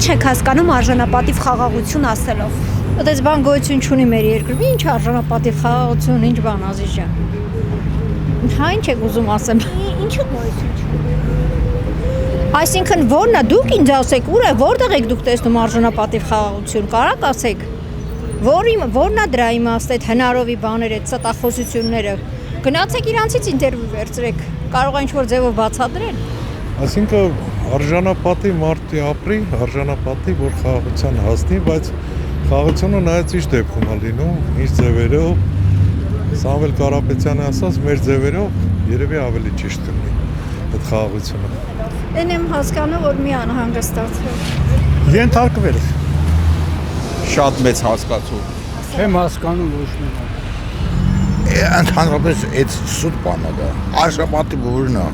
Ինչ եք հասկանում արժանապատիվ խաղաղություն ասելով։ Այդպես բան գոյություն չունի մեր երկրում։ Ինչ արժանապատիվ խաղաղություն, ինչ բան Ազիզ ջան։ Հա ինչ եք ուզում ասեմ։ Ինչու գոյություն չունի։ Այսինքն ո՞րն է, դուք ինձ ասեք, ուր է, որտեղ եք դուք տեսնում արժանապատիվ խաղաղություն, կարաք ասեք։ Ո՞րն է դրա իմաստը, այդ հնարովի բաները, այդ ստախոսությունները։ Գնացեք իրանցից ինտերվյու վերցրեք, կարող է ինչ-որ ձևով բացատրել։ Այսինքն արժանապատի մարդի ապրի, արժանապատի, որ խաղաղության հասնի, բայց խաղաղությունը նայած ինչ դեպքում է լինում, ինչ ձևերով, Սամվել Կարապետյանը ասած, մեր ձևերով երևի ավելի ճիշտ կլինի այդ խաղաղությունը։ Էն եմ հասկանում, որ մի անհանգստացել։ Ենթարկվել։ Շատ մեծ հասկացում։ Չեմ հասկանում ոչ մի բան։ Ընդհանրապես այդ սուտ բան է դա։ Արժանապատիվ որն է։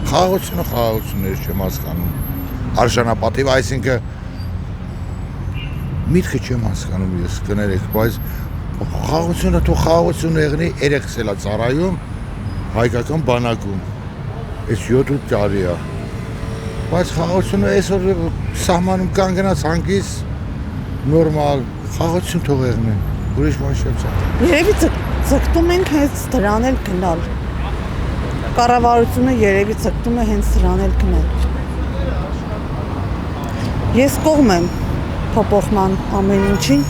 Խաղաղությունը չեմ հասկանում։ Արժանապատիվ, այսինքն միտքը չեմ հասկանում ես կներեք, բայց խաղաղությունը թող խաղաղություն եղնի, երեքս էլա ծառայում հայկական բանակում։ Այս 7-8 տարի է։ Բայց խաղաղությունը այսօր սահմանում կանգնած հանգիստ նորմալ խաղաղություն թող եղնի։ Ուրիշ բան չեմ։ Երևի ձգտում ենք հենց դրան էլ գնալ։ Կառավարությունը երևի ձգտում է հենց դրան էլ գնալ։ Ես կողմ եմ փոփոխման ամեն ինչին։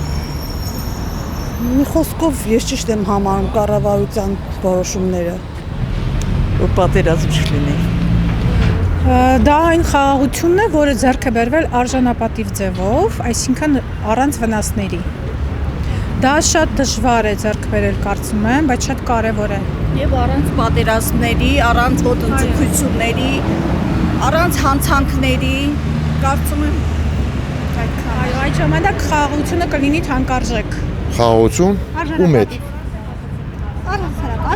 Մի խոսքով ես ճիշտ եմ համարում կառավարության որոշումները, որ պատերազմ չլինի։ Դա այն խաղաղությունն է, որը ձեռք է բերվել արժանապատիվ ձևով, այսինքն առանց վնասների։ Դա շատ դժվար է ձեռք բերել, կարծում եմ, բայց շատ կարևոր է։ Եվ առանց պատերազմների, առանց ոտնձգությունների, առանց հանցանքների, կարծում եմ Այո, այդ ժամանակ խաղաղությունը կլինի թանկարժեք։ Խաղաղություն ու մեծ։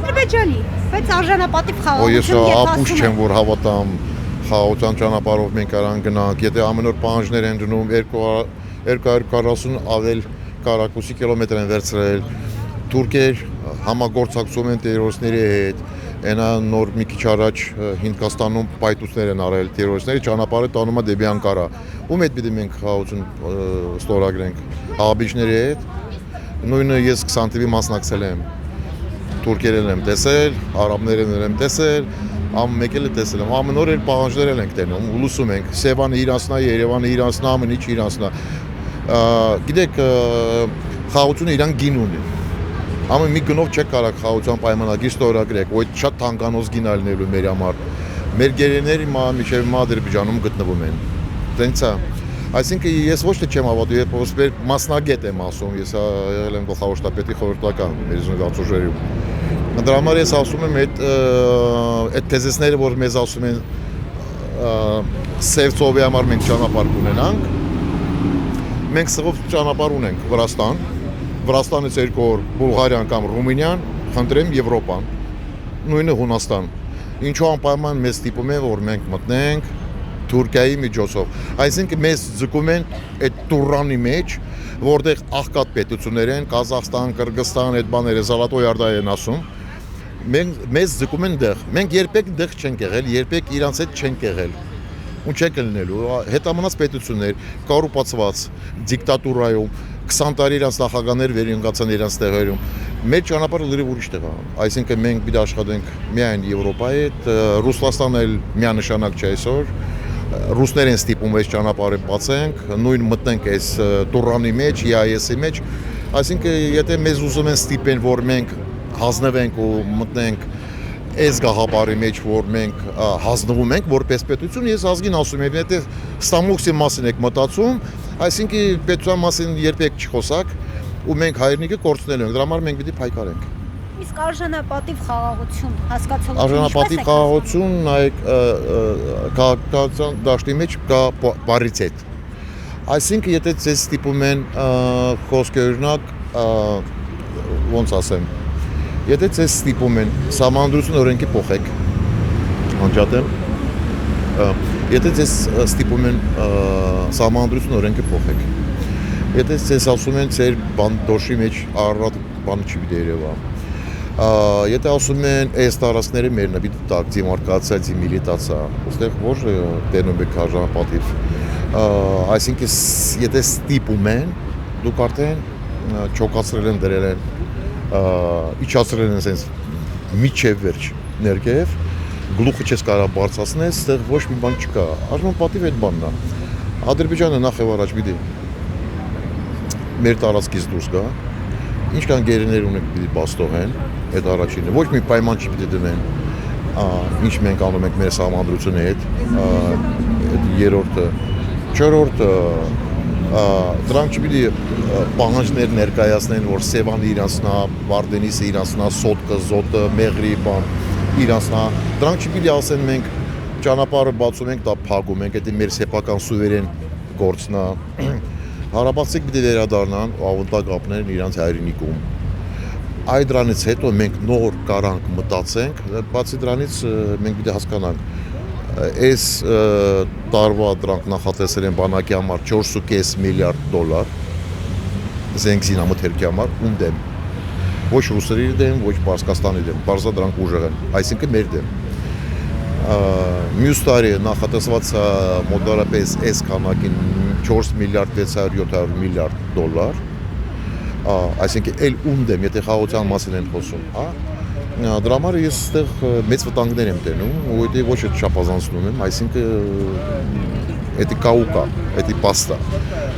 Ադրբեջանի, բայց արժանապատիվ Ես խաղաղություն ապուշ չեմ, որ հավատամ խաղաղության ճանապարհով մենք արան գնանք, եթե ամեն օր պահանջներ են դնում 240 ավել կարակուսի կիլոմետր են վերցրել, թուրքեր համագործակցում են տերորիստների հետ, այնա նոր մի քիչ առաջ Հնդկաստանում պայթուցներ են արել տերորիստների, ճանապարհը տանում է դեպի Անկարա, ում հետ պիտի մենք խաղաղություն ստորագրենք, ահաբիջների հետ, նույնը ես 20 թվի մասնակցել եմ, թուրքերեն եմ տեսել, արաբներեն եմ տեսել, մեկ էլ տեսել եմ, ամեն օր էլ պահանջներ ենք տենում, լուսում ենք, Սևանը իրանցնա, Երևանը իրանցնա, ամեն ինչ իրանցնա, գիտեք, խաղաղությունը իրան գին ունի, ամեն մի գնով չեք կարող խաղաղության պայմանագիր ստորագրեք, ու այդ շատ թանկանոց գին է լինելու մեր համար, մեր գերեները մինչև Ադրբեջանում գտնվում են, տենց է, այսինքն ես ոչ թե չեմ հավատում, ես մասնագետ եմ ասում, ես եղել եմ գլխավոր շտաբի խորհրդական մեր զինվորություններում, դրա համար ես ասում եմ այդ թեզիսները, որ մեզ ասում են սև ծովի համար մենք ճանապարհ ունենանք, մենք սղով ճանապարհ ունենք Վրաստան, Վրաստանից 2 օր Բուլղարիան կամ Ռումինիան, խնդրեմ Եվրոպան, նույնը Հունաստան, ինչու անպայման մեզ ստիպում են, որ մենք մտնենք Թուրքիայի միջոցով, այսինքն մեզ ձգում են այդ տուրանի մեջ, որտեղ աղքատ պետություններ են, Կազախստան, Կырգызստան, այդ բաները Զալատոյ Արդա են ասում, մեզ ձգում են դեղ, մենք երբեք դեղ չենք եղել, երբեք իրանց հետ չենք եղել, ու չենք լինելու, հետամնաց պետություններ, կոռուպացված, դիկտատուրայում, 20 տարի իրանց նախագահներ վերընկացան իրանց տեղերում, մեր ճանապարհը լրիվ ուրիշ տեղ է, այսինքն մենք պիտի աշխատենք միայն Եվրոպայի հետ, Ռուսաստանը էլ միանշանակ չէ այսօր, ռուսներ են ստիպում այս ճանապարհը բացենք, նույն մտնենք այս տուրանի մեջ, EIS-ի մեջ, այսինքն եթե մեզ ուզում են ստիպեն, որ մենք հանձնվենք ու մտնենք այս գաղափարի մեջ, որ մենք հանձնվում ենք որպես պետություն, ես ազգին ասում եմ, եթե Ստամբուլի մասին եք մտածում, այսինքն պետության մասին երբեք չխոսակ, ու մենք հայրենիքը կորցնելու ենք, դրա համար մենք պիտի փայքարենք։ Իսկ արժանապատիվ խաղաղություն հասկացողությունը Արժանապատիվ խաղաղություն նայեք քաղաքական դաշտի մեջ կա պարիտետ։ Այսինքն եթե ձեզ ստիպում են խոսքը օրինակ ոնց ասեմ, եթե ձեզ ստիպում են սահմանադրություն օրենքի փոխեք, անջատեմ, եթե ձեզ ստիպում են սահմանադրություն օրենքի փոխեք, եթե ձեզ ասում են ձեր բանդոշի մեջ առատ բանը չի պիտի երևա, եթե ասում են այս տարածքները մերն է, պիտի տակ դիմարկացիա, դիմիլիտացիա, ուստեղ ոչ տենում եք արժանապատիվ, Այսինքն եթե ստիպում են, դուք արդեն չոկացրել են դրել են, իջացրել են sense միջև վերջ ներքև, գլուխը չես կարող բարձրացնել, այստեղ ոչ մի բան չկա։ Արժանապատիվ այդ բանն է։ Ադրբեջանը նախ եւ առաջ պիտի մեր տարածքից դուրս գա։ Ինչքան գերիներ ունենք պիտի բաստողեն, այդ առաջինը։ Ոչ մի պայման չի պիտի դնեն, ինչ մենք անում ենք մեր սահմանադրությունը հետ, այդ երրորդը, չորրորդը, դրանք չպիտի պահանջներ ներկայացնեն, որ Սևանը իրանցնա, Վարդենիսը իրանցնա, Սոտկը, Զոտը, Մեղրի բան իրանցնա։ Դրանք չպիտի ասեն մենք ճանապարհը բացում ենք, դա փակում ենք, դա մեր սեփական սուվերեն գործն է։ Հարաբացիկ պիտի վերադառնան, ավանդակ ապրեն իրանց հայրենիքում։ Այդ դրանից հետո մենք նոր կարանք մտածենք, բացի դրանից մենք պիտի հասկանանք այս տարվա դրանք նախատեսել են բանակի համար 4.5 միլիարդ դոլար զենք զինամթերքի համար ում դեմ ոչ ռուսերի դեմ, ոչ Պարսկաստանի դեմ, բարձր դրանք ուժեղ են, այսինքն մեր դեմ։ Մյուս տարի նախատեսված մոտավորապես այս քանակին 4 միլիարդ 600-700 միլիարդ դոլար, այսինքն էլ ում դեմ, եթե խաղաղության մասին են խոսում, դրա համար ես այստեղ մեծ վտանգներ եմ տենում, որովհետեւ ոչ էլ չափազանցնում եմ, այսինքն դա կա ու կա, դա պաստա։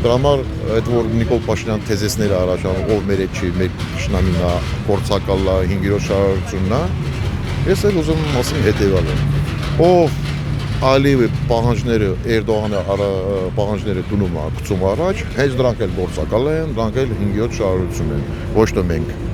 Դրա համար այդ որ Նիկոլ Փաշինյան թեզեսները առաջանում, ով մեր հետ չի, մեր ճշնամին է, փորձակալն է, 5-րդ շարժությունն է, ես էլ ուզում եմ ասեմ հետևյալը։ Ով Ալիևի պահանջները Էրդողանի պահանջները դնում է գցում առաջ, հենց դրանք էլ փորձակալ են, դրանք էլ 5-րդ շարժություն են, ոչ թե մենք։